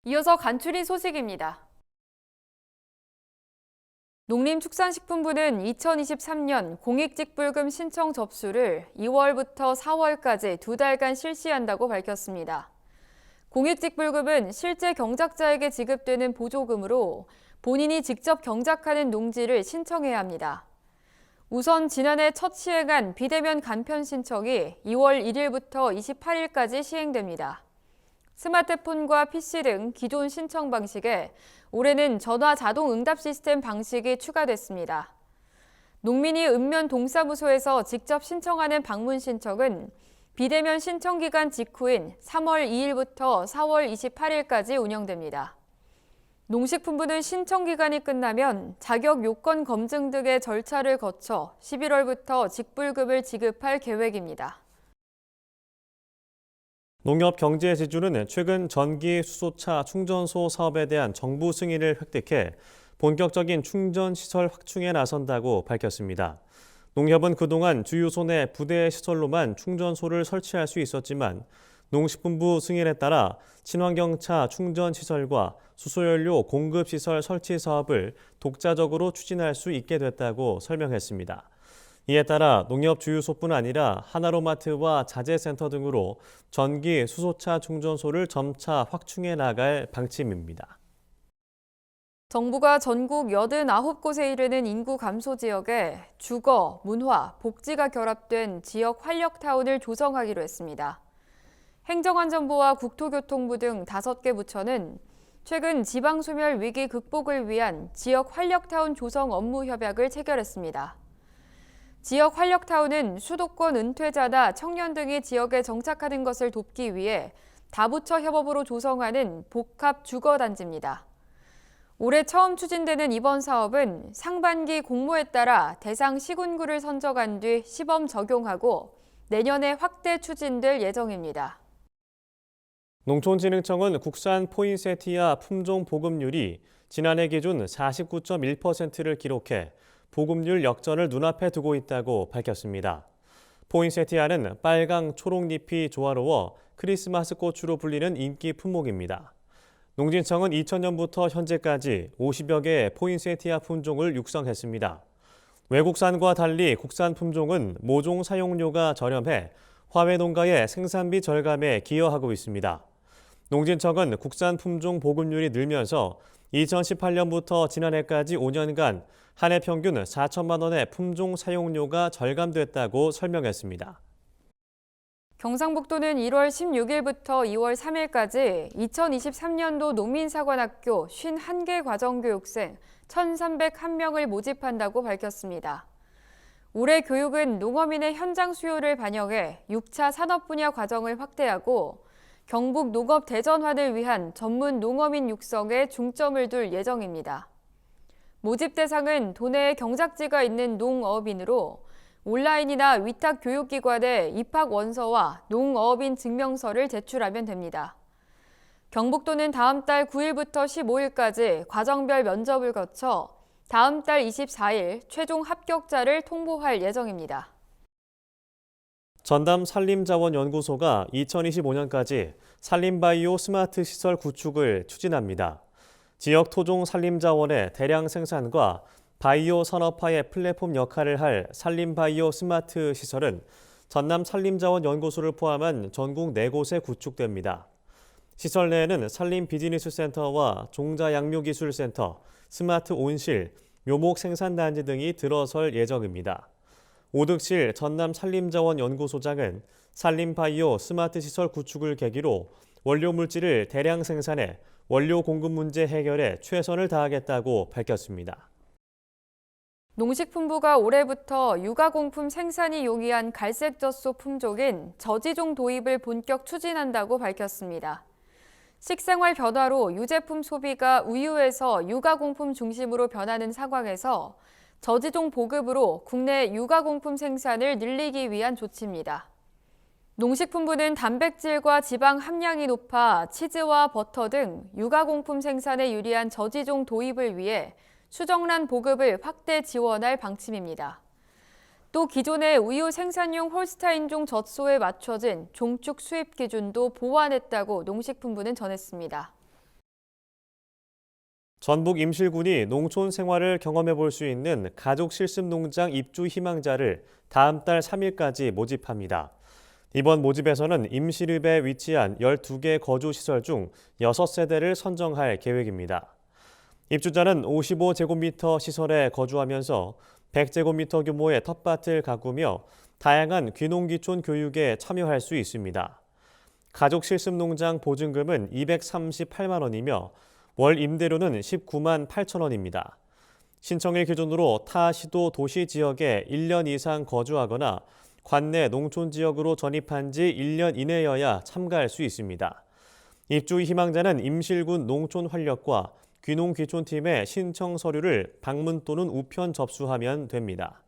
이어서 간추린 소식입니다. 농림축산식품부는 2023년 공익직불금 신청 접수를 2월부터 4월까지 2달간 실시한다고 밝혔습니다. 공익직불금은 실제 경작자에게 지급되는 보조금으로 본인이 직접 경작하는 농지를 신청해야 합니다. 우선 지난해 첫 시행한 비대면 간편 신청이 2월 1일부터 28일까지 시행됩니다. 스마트폰과 PC 등 기존 신청 방식에 올해는 전화 자동 응답 시스템 방식이 추가됐습니다. 농민이 읍면 동사무소에서 직접 신청하는 방문 신청은 비대면 신청 기간 직후인 3월 2일부터 4월 28일까지 운영됩니다. 농식품부는 신청 기간이 끝나면 자격 요건 검증 등의 절차를 거쳐 11월부터 직불금을 지급할 계획입니다. 농협경제지주는 최근 전기 수소차 충전소 사업에 대한 정부 승인을 획득해 본격적인 충전시설 확충에 나선다고 밝혔습니다. 농협은 그동안 주유소 내 부대 시설로만 충전소를 설치할 수 있었지만 농식품부 승인에 따라 친환경차 충전시설과 수소연료 공급시설 설치 사업을 독자적으로 추진할 수 있게 됐다고 설명했습니다. 이에 따라 농협 주유소뿐 아니라 하나로마트와 자재센터 등으로 전기 수소차 충전소를 점차 확충해 나갈 방침입니다. 정부가 전국 89곳에 이르는 인구 감소 지역에 주거, 문화, 복지가 결합된 지역 활력타운을 조성하기로 했습니다. 행정안전부와 국토교통부 등 5개 부처는 최근 지방소멸 위기 극복을 위한 지역 활력타운 조성 업무 협약을 체결했습니다. 지역 활력타운은 수도권 은퇴자나 청년 등이 지역에 정착하는 것을 돕기 위해 다부처 협업으로 조성하는 복합 주거단지입니다. 올해 처음 추진되는 이번 사업은 상반기 공모에 따라 대상 시군구를 선정한 뒤 시범 적용하고 내년에 확대 추진될 예정입니다. 농촌진흥청은 국산 포인세티아 품종 보급률이 지난해 기준 49.1%를 기록해 보급률 역전을 눈앞에 두고 있다고 밝혔습니다. 포인세티아는 빨강 초록잎이 조화로워 크리스마스 꽃으로 불리는 인기 품목입니다. 농진청은 2000년부터 현재까지 50여 개의 포인세티아 품종을 육성했습니다. 외국산과 달리 국산 품종은 모종 사용료가 저렴해 화훼 농가의 생산비 절감에 기여하고 있습니다. 농진청은 국산 품종 보급률이 늘면서 2018년부터 지난해까지 5년간 한 해 평균 4천만 원의 품종 사용료가 절감됐다고 설명했습니다. 경상북도는 1월 16일부터 2월 3일까지 2023년도 농민사관학교 51개 과정교육생 1,301명을 모집한다고 밝혔습니다. 올해 교육은 농어민의 현장 수요를 반영해 6차 산업 분야 과정을 확대하고 경북 농업 대전환을 위한 전문 농어민 육성에 중점을 둘 예정입니다. 모집 대상은 도내에 경작지가 있는 농어업인으로 온라인이나 위탁 교육기관에 입학 원서와 농어업인 증명서를 제출하면 됩니다. 경북도는 다음 달 9일부터 15일까지 과정별 면접을 거쳐 다음 달 24일 최종 합격자를 통보할 예정입니다. 전담 산림자원연구소가 2025년까지 산림바이오 스마트 시설 구축을 추진합니다. 지역 토종 산림자원의 대량 생산과 바이오 산업화의 플랫폼 역할을 할 산림바이오 스마트 시설은 전남 산림자원연구소를 포함한 전국 4곳에 구축됩니다. 시설 내에는 산림비즈니스센터와 종자양묘기술센터, 스마트 온실, 묘목 생산단지 등이 들어설 예정입니다. 오득실 전남 산림자원연구소장은 산림바이오 스마트 시설 구축을 계기로 원료 물질을 대량 생산해 원료 공급 문제 해결에 최선을 다하겠다고 밝혔습니다. 농식품부가 올해부터 육아공품 생산이 용이한 갈색젖소 품종인 저지종 도입을 본격 추진한다고 밝혔습니다. 식생활 변화로 유제품 소비가 우유에서 육아공품 중심으로 변하는 상황에서 저지종 보급으로 국내 육아공품 생산을 늘리기 위한 조치입니다. 농식품부는 단백질과 지방 함량이 높아 치즈와 버터 등 육아공품 생산에 유리한 저지종 도입을 위해 수정란 보급을 확대 지원할 방침입니다. 또 기존의 우유 생산용 홀스타인종 젖소에 맞춰진 종축 수입 기준도 보완했다고 농식품부는 전했습니다. 전북 임실군이 농촌 생활을 경험해 볼 수 있는 가족 실습 농장 입주 희망자를 다음 달 3일까지 모집합니다. 이번 모집에서는 임실읍에 위치한 12개 거주시설 중 6세대를 선정할 계획입니다. 입주자는 55제곱미터 시설에 거주하면서 100제곱미터 규모의 텃밭을 가꾸며 다양한 귀농귀촌 교육에 참여할 수 있습니다. 가족 실습 농장 보증금은 238만 원이며 월 임대료는 19만 8천 원입니다. 신청일 기준으로 타 시도 도시 지역에 1년 이상 거주하거나 관내 농촌 지역으로 전입한 지 1년 이내여야 참가할 수 있습니다. 입주 희망자는 임실군 농촌활력과 귀농귀촌팀의 신청 서류를 방문 또는 우편 접수하면 됩니다.